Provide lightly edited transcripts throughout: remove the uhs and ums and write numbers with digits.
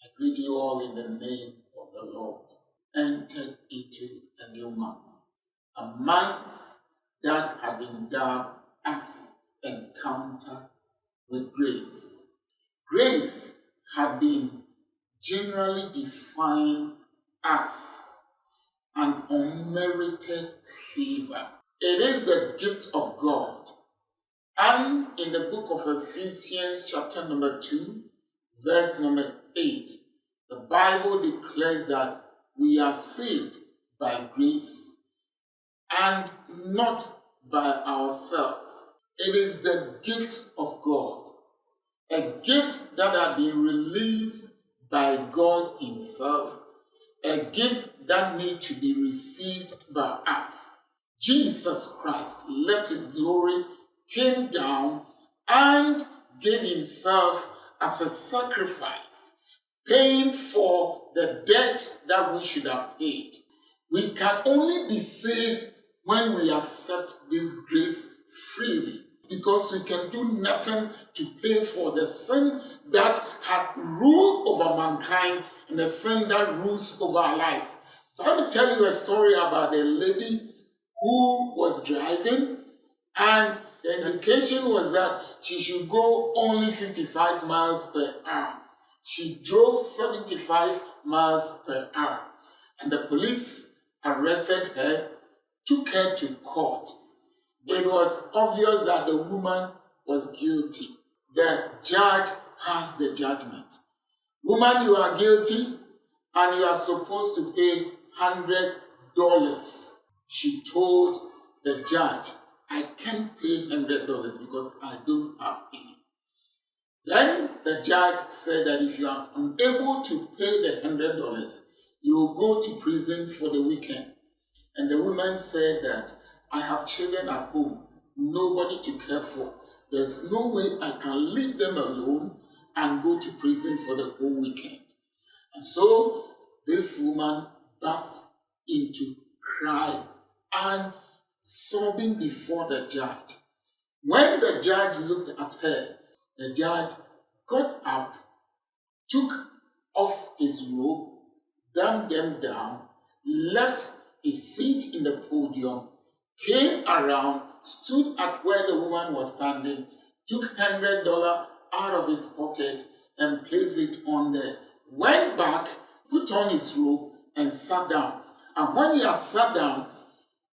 I greet you all in the name of the Lord. Entered into a new month. A month that had been dubbed as Encounter with Grace. Grace had been generally defined as an unmerited favor. It is the gift of God. And in the book of Ephesians chapter number 2, verse number 8, the Bible declares that we are saved by grace and not by ourselves. It is the gift of God, a gift that had been released by God Himself, a gift that needs to be received by us. Jesus Christ left His glory, came down, and gave Himself as a sacrifice, paying for the debt that we should have paid. We can only be saved when we accept this grace freely, because we can do nothing to pay for the sin that had ruled over mankind and the sin that rules over our lives. So let me tell you a story about a lady who was driving, and the indication was that she should go only 55 miles per hour. She drove 75 miles per hour, and the police arrested her, took her to court. It was obvious that the woman was guilty. The judge passed the judgment. Woman, you are guilty, and you are supposed to pay $100. She told the judge, I can't pay $100 because I don't have any. Then the judge said that if you are unable to pay the $100, you will go to prison for the weekend. And the woman said that I have children at home, nobody to care for. There's no way I can leave them alone and go to prison for the whole weekend. And so this woman burst into crying and sobbing before the judge. When the judge looked at her, the judge got up, took off his robe, dumped them down, left his seat in the podium, came around, stood at where the woman was standing, took $100 out of his pocket and placed it on there, went back, put on his robe and sat down. And when he had sat down,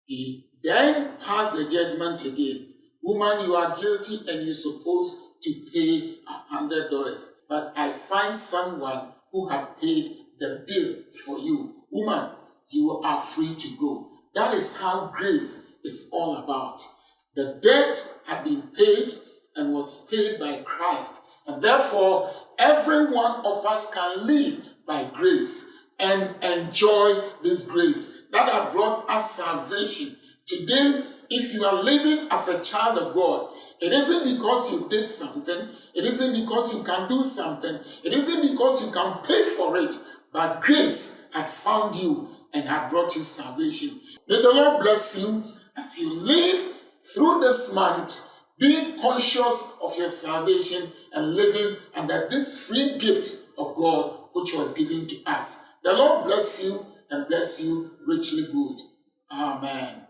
he then passed the judgment again. Woman, you are guilty and you're supposed to pay $100. But I find someone who had paid the bill for you. Woman, you are free to go. That is how grace is all about. The debt had been paid and was paid by Christ. And therefore, every one of us can live by grace and enjoy this grace that has brought us salvation. Today, if you are living as a child of God, it isn't because you did something, it isn't because you can do something, it isn't because you can pay for it, but grace had found you and had brought you salvation. May the Lord bless you as you live through this month, being conscious of your salvation and living under this free gift of God which was given to us. The Lord bless you and bless you richly good. Amen.